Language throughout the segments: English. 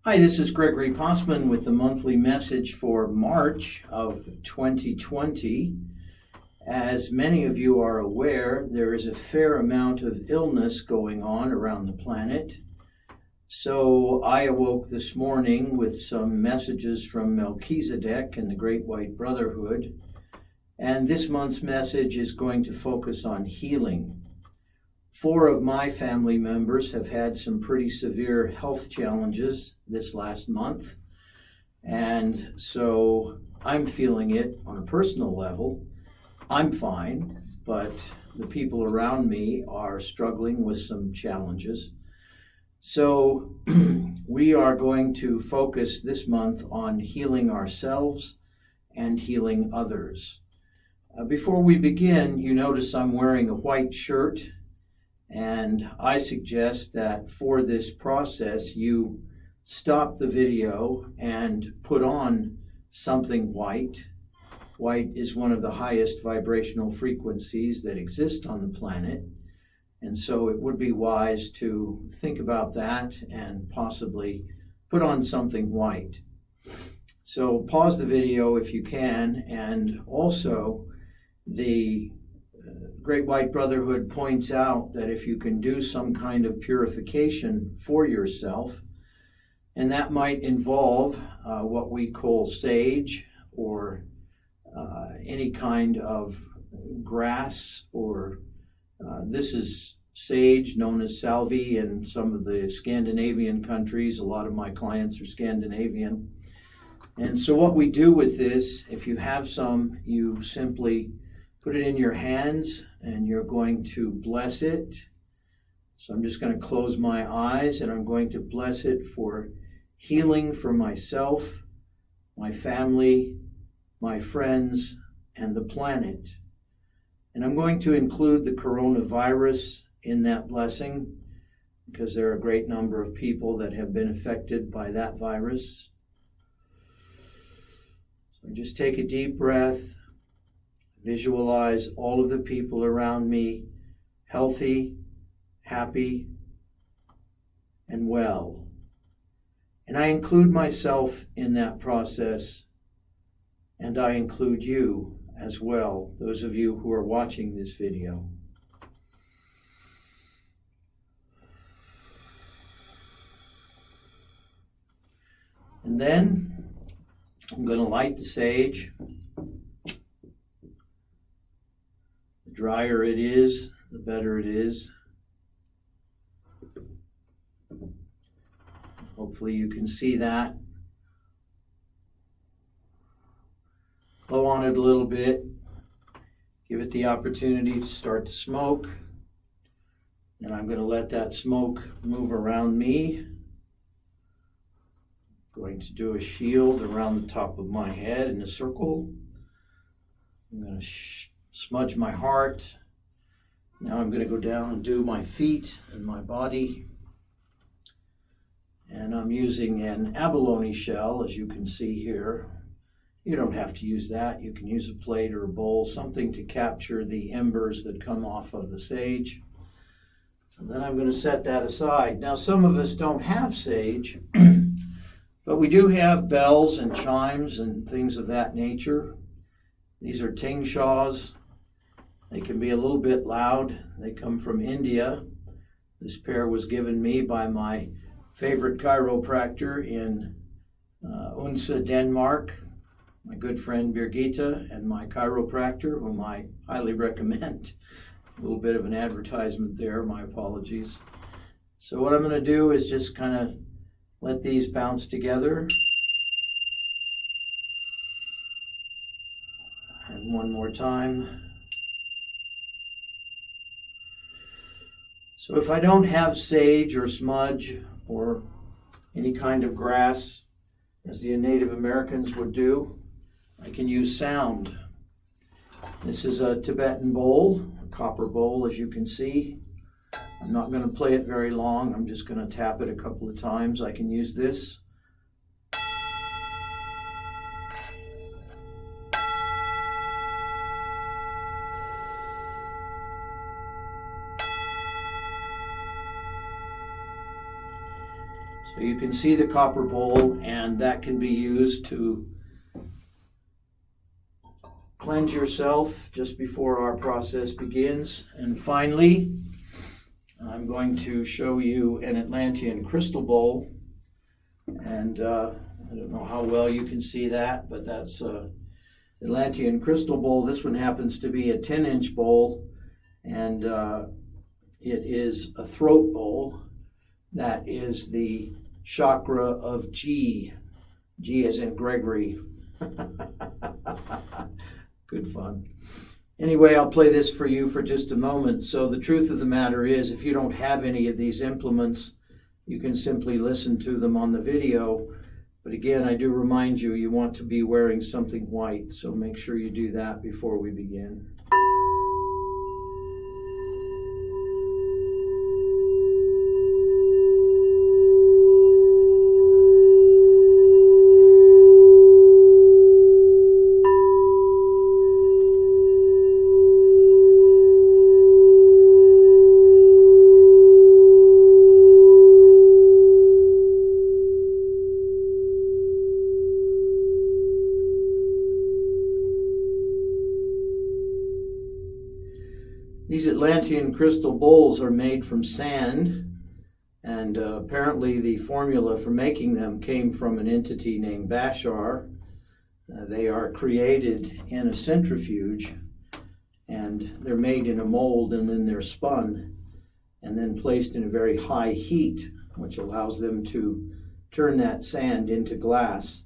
Hi, this is Gregory Possiman with the monthly message for March of 2020. As many of you are aware, there is a fair amount of illness going on around the planet. So I awoke this morning with some messages from Melchizedek and the Great White Brotherhood. And this month's message is going to focus on healing. 4 of my family members have had some pretty severe health challenges this last month. And so I'm feeling it on a personal level. I'm fine, but the people around me are struggling with some challenges. So we are going to focus this month on healing ourselves and healing others. Before we begin, you notice I'm wearing a white shirt. And I suggest that for this process, you stop the video and put on something white. White is one of the highest vibrational frequencies that exist on the planet. And so it would be wise to think about that and possibly put on something white. So pause the video if you can. And also the Great White Brotherhood points out that if you can do some kind of purification for yourself, and that might involve what we call sage or any kind of grass, or this is sage known as salvie in some of the Scandinavian countries. A lot of my clients are Scandinavian. And so what we do with this, if you have some, you simply put it in your hands and you're going to bless it. So I'm just going to close my eyes and I'm going to bless it for healing for myself, my family, my friends, and the planet. And I'm going to include the coronavirus in that blessing because there are a great number of people that have been affected by that virus. So just take a deep breath. Visualize all of the people around me healthy, happy, and well. And I include myself in that process, and I include you as well, those of you who are watching this video. And then I'm going to light the sage. The drier it is, the better it is. Hopefully you can see that. Blow on it a little bit. Give it the opportunity to start to smoke. And I'm going to let that smoke move around me. Going to do a shield around the top of my head in a circle. I'm going to smudge my heart. Now I'm going to go down and do my feet and my body. And I'm using an abalone shell, as you can see here. You don't have to use that. You can use a plate or a bowl, something to capture the embers that come off of the sage. And then I'm going to set that aside. Now, some of us don't have sage, but we do have bells and chimes and things of that nature. These are tingshaws. They can be a little bit loud. They come from India. This pair was given me by my favorite chiropractor in Odense, Denmark, my good friend Birgitta, and my chiropractor, whom I highly recommend. A little bit of an advertisement there, my apologies. So what I'm going to do is just kind of let these bounce together. And one more time. So if I don't have sage or smudge or any kind of grass, as the Native Americans would do, I can use sound. This is a Tibetan bowl, a copper bowl, as you can see. I'm not going to play it very long. I'm just going to tap it a couple of times. I can use this. So you can see the copper bowl, and that can be used to cleanse yourself just before our process begins. And finally, I'm going to show you an Atlantean crystal bowl. And I don't know how well you can see that, but that's Atlantean crystal bowl. This one happens to be a 10-inch bowl, and it is a throat bowl. That is the chakra of G. G as in Gregory. Good fun. Anyway, I'll play this for you for just a moment. So the truth of the matter is, if you don't have any of these implements, you can simply listen to them on the video. But again, I do remind you, you want to be wearing something white, so make sure you do that before we begin. These Atlantean crystal bowls are made from sand, and apparently the formula for making them came from an entity named Bashar. They are created in a centrifuge, and they're made in a mold, and then they're spun, and then placed in a very high heat, which allows them to turn that sand into glass.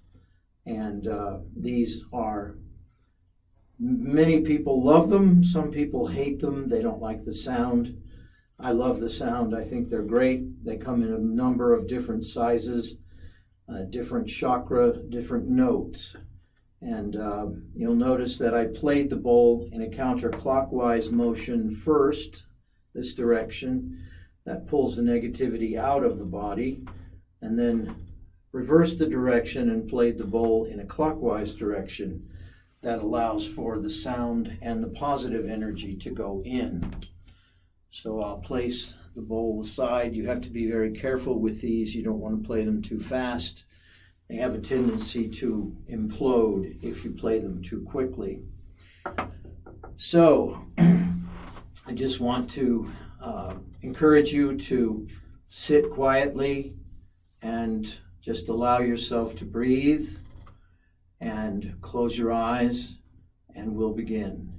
And these are many people love them. Some people hate them. They don't like the sound. I love the sound. I think they're great. They come in a number of different sizes, different chakra, different notes. And you'll notice that I played the bowl in a counterclockwise motion first, this direction. That pulls the negativity out of the body. And then reversed the direction and played the bowl in a clockwise direction. That allows for the sound and the positive energy to go in. So I'll place the bowl aside. You have to be very careful with these. You don't want to play them too fast. They have a tendency to implode if you play them too quickly. So I just want to encourage you to sit quietly and just allow yourself to breathe. And close your eyes, and we'll begin.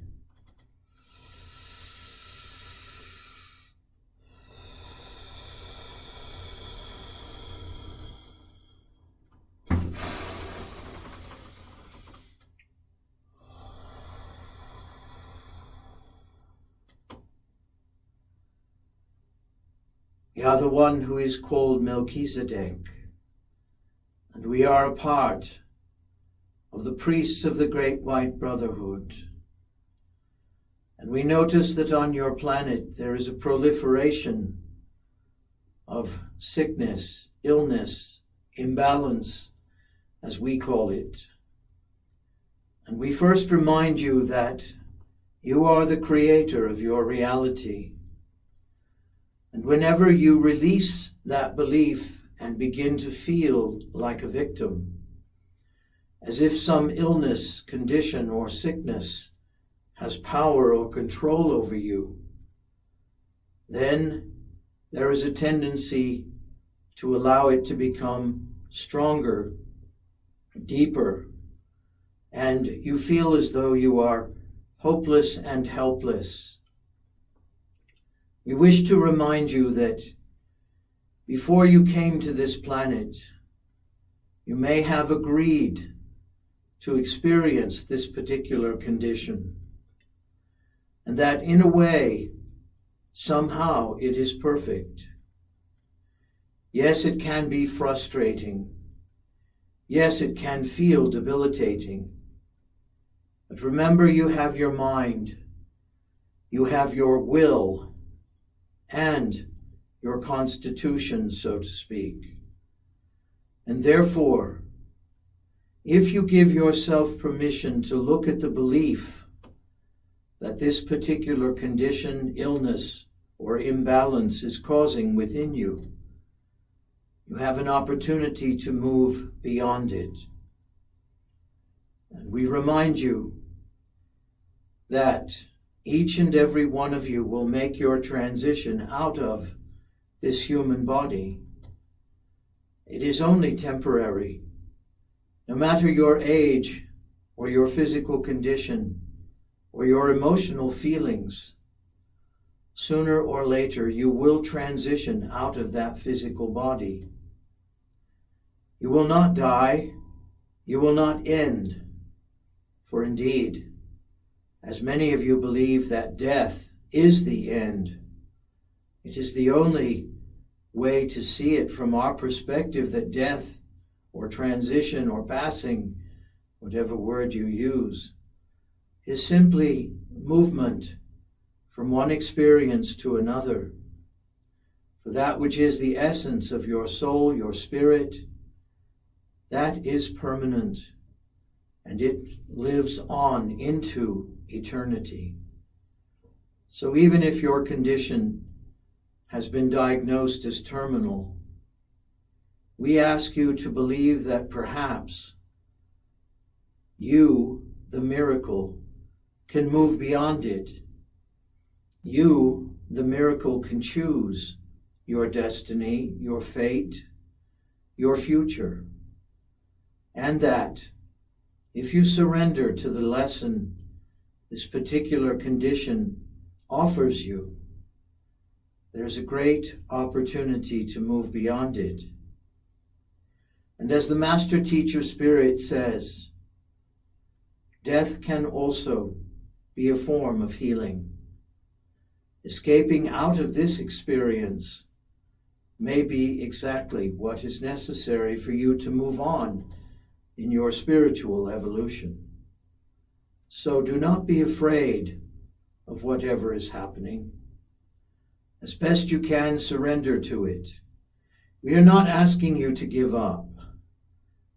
We are the one who is called Melchizedek, and we are a part of the priests of the Great White Brotherhood. And we notice that on your planet there is a proliferation of sickness, illness, imbalance, as we call it. And we first remind you that you are the creator of your reality. And whenever you release that belief and begin to feel like a victim, as if some illness, condition, or sickness has power or control over you, then there is a tendency to allow it to become stronger, deeper, and you feel as though you are hopeless and helpless. We wish to remind you that before you came to this planet, you may have agreed to experience this particular condition, and that in a way, somehow it is perfect. Yes, it can be frustrating. Yes, it can feel debilitating. But remember, you have your mind, you have your will, and your constitution, so to speak. And therefore, if you give yourself permission to look at the belief that this particular condition, illness, or imbalance is causing within you, you you have an opportunity to move beyond it. And we remind you that each and every one of you will make your transition out of this human body. It is only temporary. No matter your age or your physical condition or your emotional feelings, sooner or later you will transition out of that physical body. You will not die. You will not end. For indeed, as many of you believe that death is the end, it is the only way to see it from our perspective, that death or transition or passing, whatever word you use, is simply movement from one experience to another. For that which is the essence of your soul, your spirit, that is permanent, and it lives on into eternity. So even if your condition has been diagnosed as terminal, we ask you to believe that perhaps you, the miracle, can move beyond it. You, the miracle, can choose your destiny, your fate, your future. And that if you surrender to the lesson this particular condition offers you, there's a great opportunity to move beyond it. And as the Master Teacher Spirit says, death can also be a form of healing. Escaping out of this experience may be exactly what is necessary for you to move on in your spiritual evolution. So do not be afraid of whatever is happening. As best you can, surrender to it. We are not asking you to give up.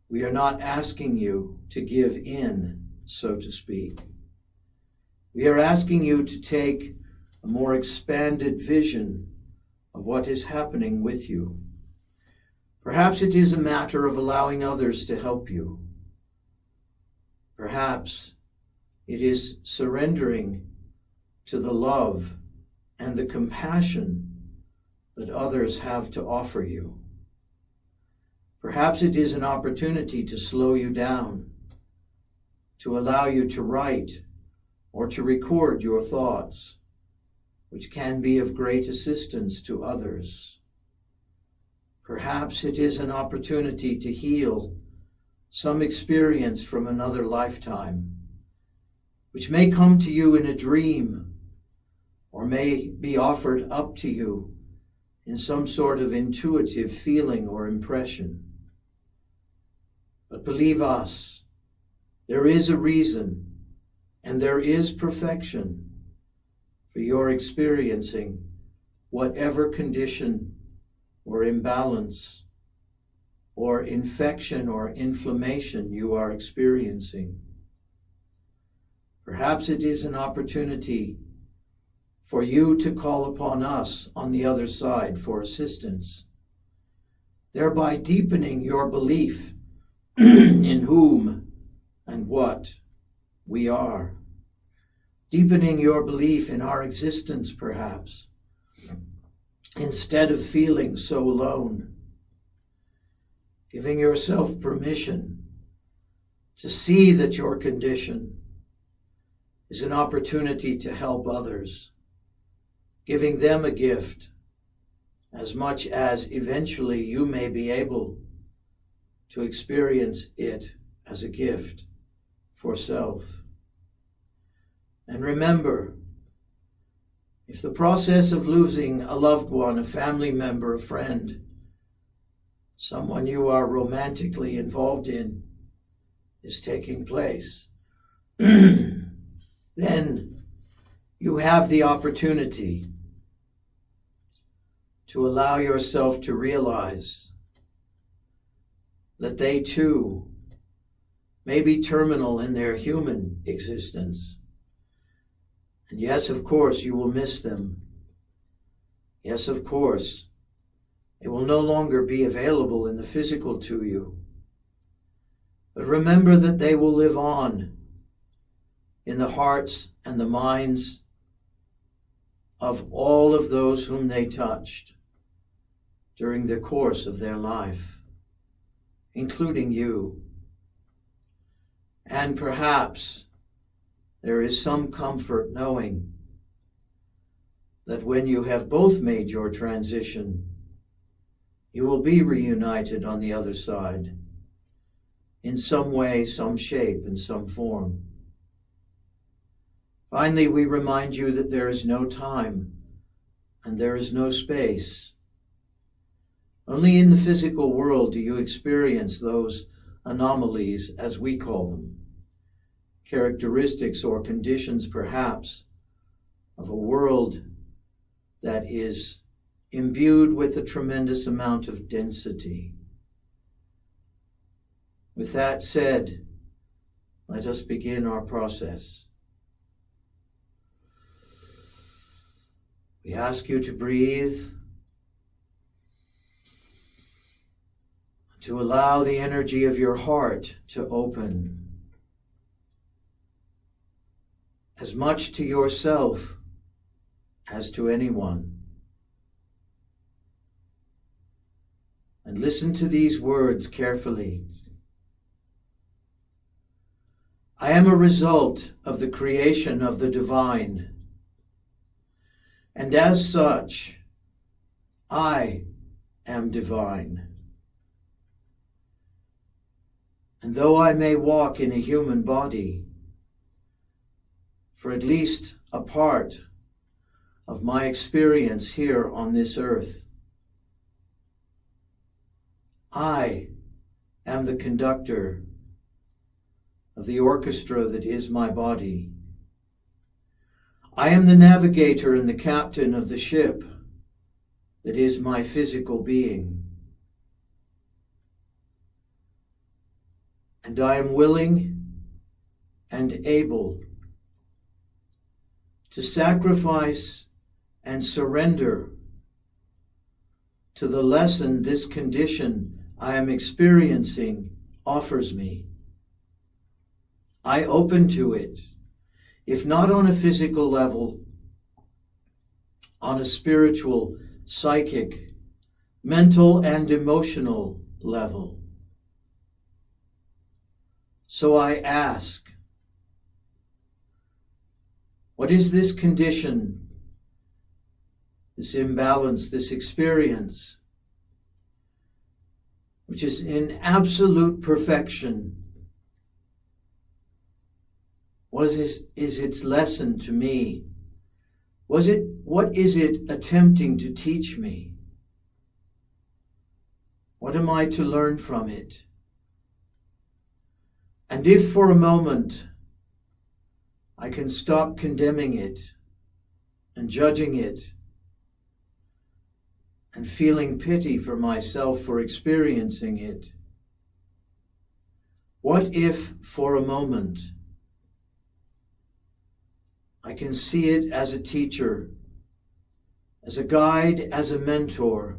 We are not asking you to give in, so to speak. We are asking you to take a more expanded vision of what is happening with you. Perhaps it is a matter of allowing others to help you. Perhaps it is surrendering to the love and the compassion that others have to offer you. Perhaps it is an opportunity to slow you down, to allow you to write or to record your thoughts, which can be of great assistance to others. Perhaps it is an opportunity to heal some experience from another lifetime, which may come to you in a dream or may be offered up to you in some sort of intuitive feeling or impression. But believe us, there is a reason and there is perfection for your experiencing whatever condition or imbalance or infection or inflammation you are experiencing. Perhaps it is an opportunity for you to call upon us on the other side for assistance, thereby deepening your belief in whom and what we are, deepening your belief in our existence, perhaps, instead of feeling so alone, giving yourself permission to see that your condition is an opportunity to help others, giving them a gift as much as eventually you may be able to experience it as a gift for self. And remember, if the process of losing a loved one, a family member, a friend, someone you are romantically involved in, is taking place, then you have the opportunity to allow yourself to realize that they too may be terminal in their human existence. And yes, of course, you will miss them. Yes, of course, They will no longer be available in the physical to you. But remember that they will live on in the hearts and the minds of all of those whom they touched during the course of their life, including you. And perhaps there is some comfort knowing that when you have both made your transition, you will be reunited on the other side, in some way, some shape, and some form. Finally, we remind you that there is no time and there is no space. Only in the physical world do you experience those anomalies, as we call them, characteristics or conditions, perhaps, of a world that is imbued with a tremendous amount of density. With that said, let us begin our process. We ask you to breathe, to allow the energy of your heart to open as much to yourself as to anyone. And listen to these words carefully. I am a result of the creation of the divine, and as such, I am divine. And though I may walk in a human body, for at least a part of my experience here on this earth, I am the conductor of the orchestra that is my body. I am the navigator and the captain of the ship that is my physical being. And I am willing and able to sacrifice and surrender to the lesson this condition I am experiencing offers me. I open to it, if not on a physical level, on a spiritual, psychic, mental, and emotional level. So I ask, what is this condition, this imbalance, this experience, which is in absolute perfection? What is its lesson to me? What is it attempting to teach me? What am I to learn from it? And if for a moment I can stop condemning it and judging it and feeling pity for myself for experiencing it, what if for a moment I can see it as a teacher, as a guide, as a mentor,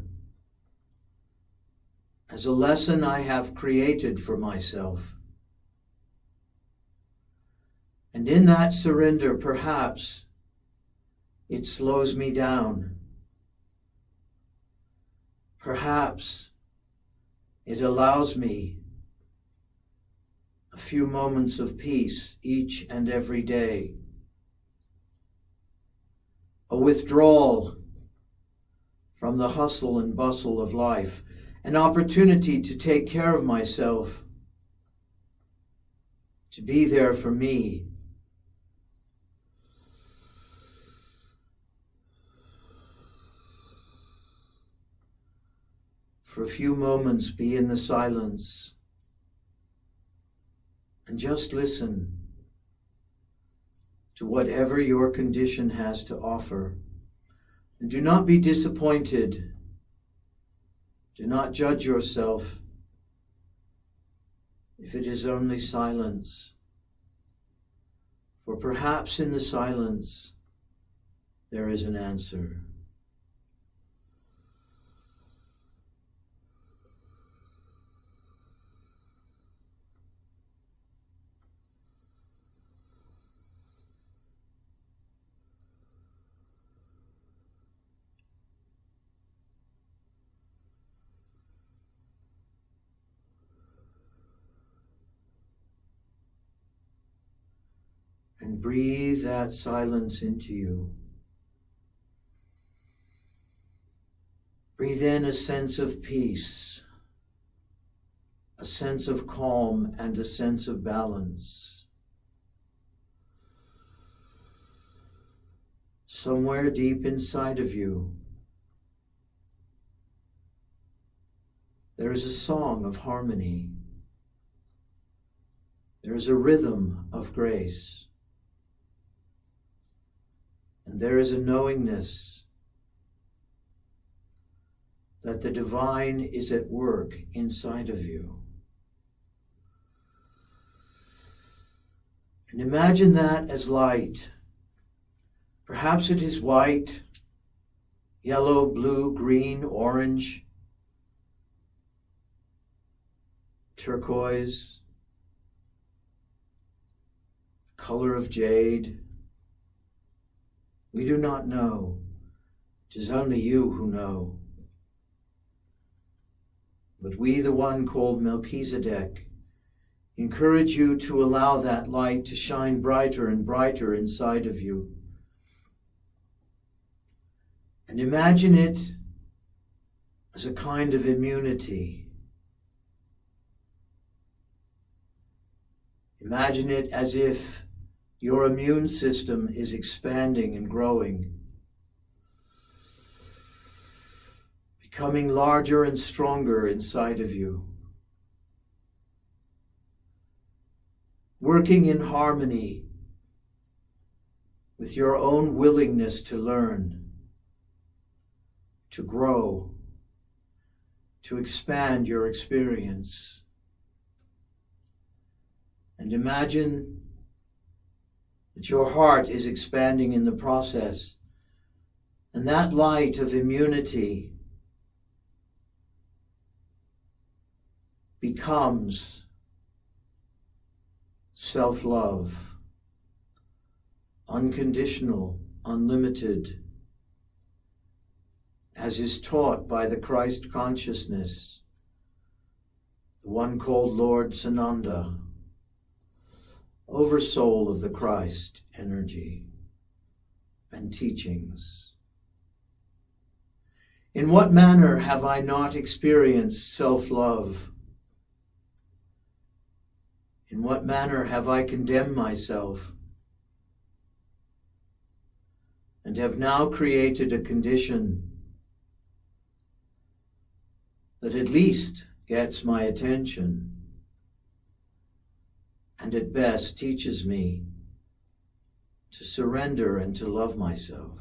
as a lesson I have created for myself? And in that surrender, perhaps it slows me down. Perhaps it allows me a few moments of peace each and every day. A withdrawal from the hustle and bustle of life, an opportunity to take care of myself, to be there for me. For a few moments, be in the silence and just listen to whatever your condition has to offer. And do not be disappointed. Do not judge yourself if it is only silence. For perhaps in the silence there is an answer. And breathe that silence into you. Breathe in a sense of peace, a sense of calm, and a sense of balance. Somewhere deep inside of you, there is a song of harmony. There is a rhythm of grace. And there is a knowingness that the divine is at work inside of you. And imagine that as light. Perhaps it is white, yellow, blue, green, orange, turquoise, color of jade. We do not know. It is only you who know. But we, the one called Melchizedek, encourage you to allow that light to shine brighter and brighter inside of you. And imagine it as a kind of immunity. Imagine it as if your immune system is expanding and growing, becoming larger and stronger inside of you, working in harmony with your own willingness to learn, to grow, to expand your experience. And imagine that your heart is expanding in the process, and that light of immunity becomes self-love, unconditional, unlimited, as is taught by the Christ consciousness, the one called Lord Sananda, Oversoul of the Christ energy and teachings. In what manner have I not experienced self-love? In what manner have I condemned myself and have now created a condition that at least gets my attention and at best teaches me to surrender and to love myself?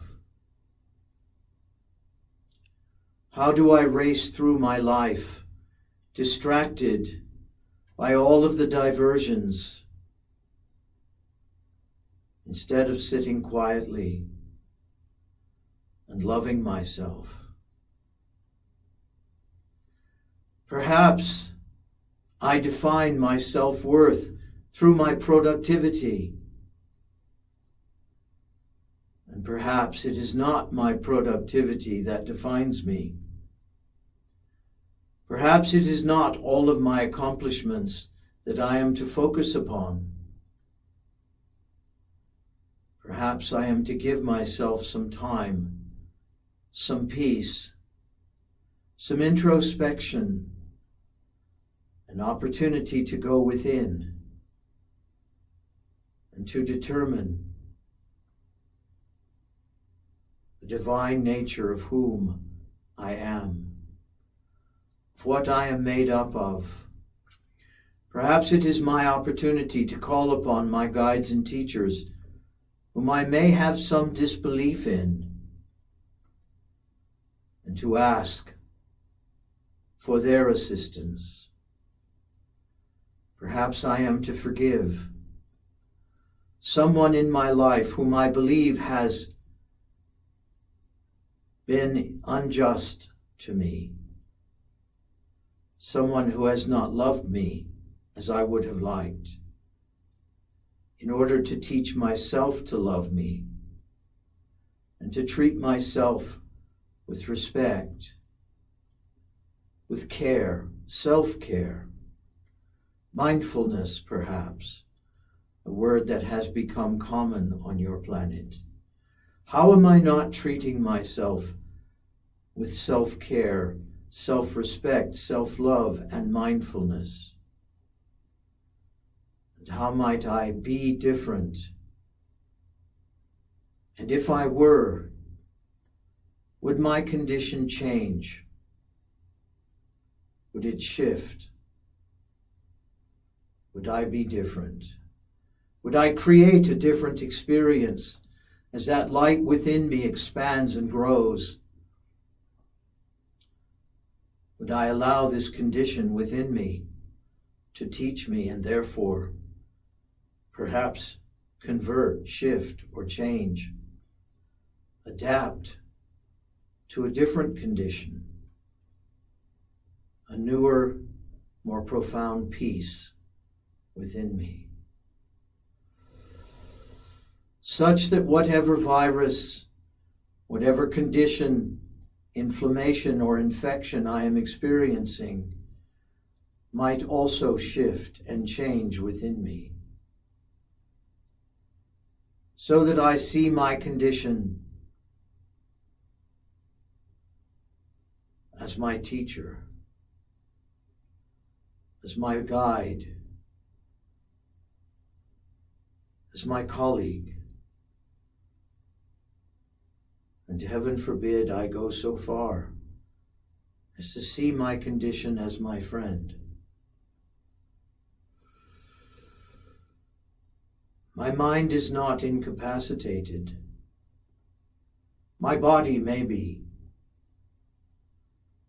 How do I race through my life, distracted by all of the diversions, instead of sitting quietly and loving myself? Perhaps I define my self-worth through my productivity. And perhaps it is not my productivity that defines me. Perhaps it is not all of my accomplishments that I am to focus upon. Perhaps I am to give myself some time, some peace, some introspection, an opportunity to go within and to determine the divine nature of whom I am, of what I am made up of. Perhaps it is my opportunity to call upon my guides and teachers, whom I may have some disbelief in, and to ask for their assistance. Perhaps I am to forgive someone in my life whom I believe has been unjust to me, someone who has not loved me as I would have liked, in order to teach myself to love me and to treat myself with respect, with care, self-care, mindfulness perhaps, a word that has become common on your planet. How am I not treating myself with self-care, self-respect, self-love, and mindfulness? And how might I be different? And if I were, would my condition change? Would it shift? Would I be different? Would I create a different experience as that light within me expands and grows? Would I allow this condition within me to teach me and therefore perhaps convert, shift, or change, adapt to a different condition, a newer, more profound peace within me, such that whatever virus, whatever condition, inflammation or infection I am experiencing might also shift and change within me, so that I see my condition as my teacher, as my guide, as my colleague. And heaven forbid I go so far as to see my condition as my friend. My mind is not incapacitated. My body may be.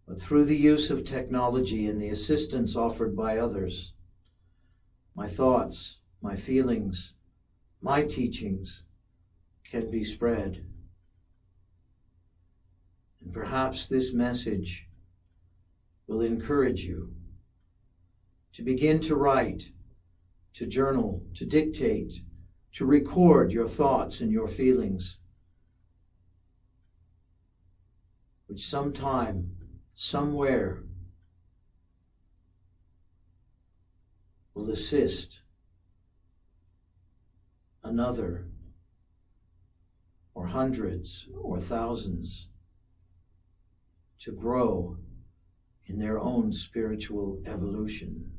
But through the use of technology and the assistance offered by others, my thoughts, my feelings, my teachings can be spread. And perhaps this message will encourage you to begin to write, to journal, to dictate, to record your thoughts and your feelings, which sometime, somewhere, will assist another, or hundreds, or thousands, to grow in their own spiritual evolution.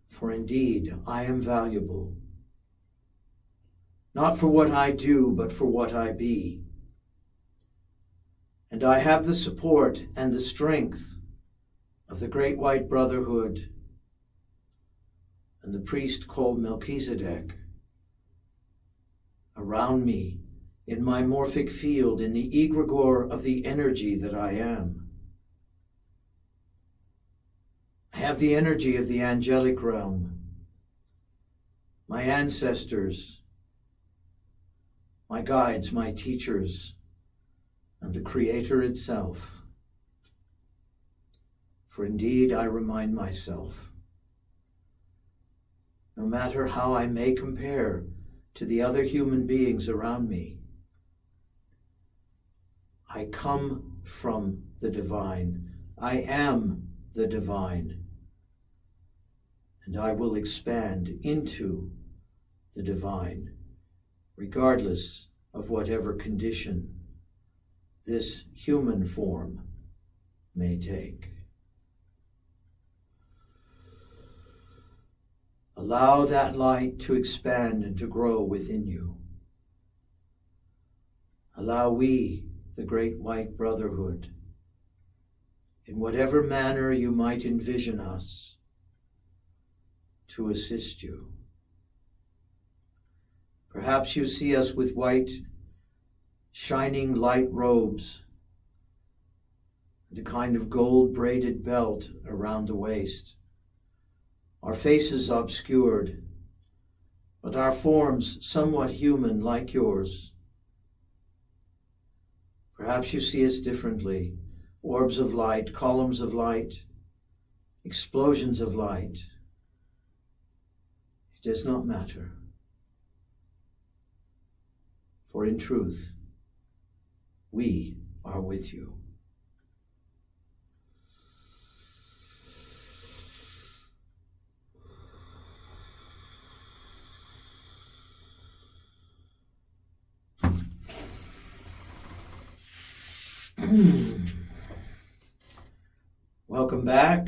For indeed, I am valuable, not for what I do, but for what I be. And I have the support and the strength of the Great White Brotherhood and the priest called Melchizedek around me in my morphic field, in the egregore of the energy that I am. I have the energy of the angelic realm, my ancestors, my guides, my teachers, and the Creator itself. For indeed, I remind myself, no matter how I may compare to the other human beings around me, I come from the divine. I am the divine. And I will expand into the divine, regardless of whatever condition this human form may take. Allow that light to expand and to grow within you. Allow we, the Great White Brotherhood, in whatever manner you might envision us, to assist you. Perhaps you see us with white, shining light robes and a kind of gold braided belt around the waist, our faces obscured, but our forms somewhat human like yours. Perhaps you see us differently, orbs of light, columns of light, explosions of light. It does not matter. For in truth, we are with you. Welcome back.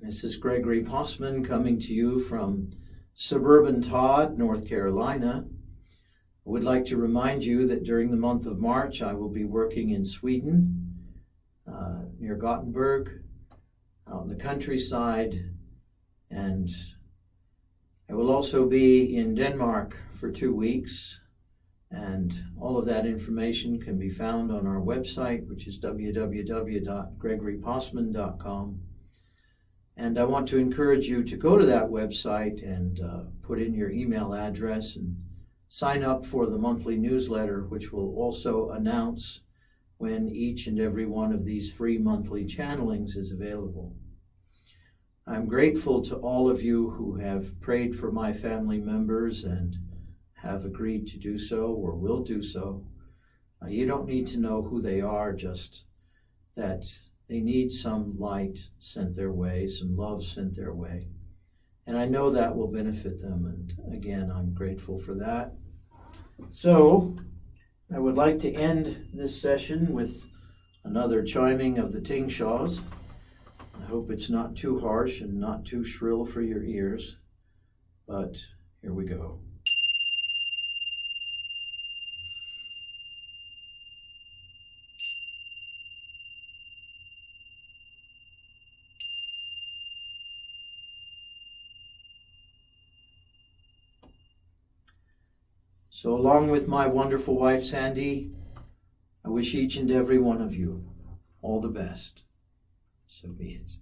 This is Gregory Postman coming to you from suburban Todd, North Carolina. I would like to remind you that during the month of March, I will be working in Sweden, near Gothenburg, out in the countryside, and I will also be in Denmark for 2 weeks, and all of that information can be found on our website, which is www.gregorypossman.com. And I want to encourage you to go to that website and put in your email address and sign up for the monthly newsletter, which will also announce when each and every one of these free monthly channelings is available. I'm grateful to all of you who have prayed for my family members and have agreed to do so or will do so. You don't need to know who they are, just that they need some light sent their way, some love sent their way. And I know that will benefit them, and again, I'm grateful for that. So, I would like to end this session with another chiming of the tingshaws. I hope it's not too harsh and not too shrill for your ears, but here we go. So along with my wonderful wife, Sandy, I wish each and every one of you all the best. So be it.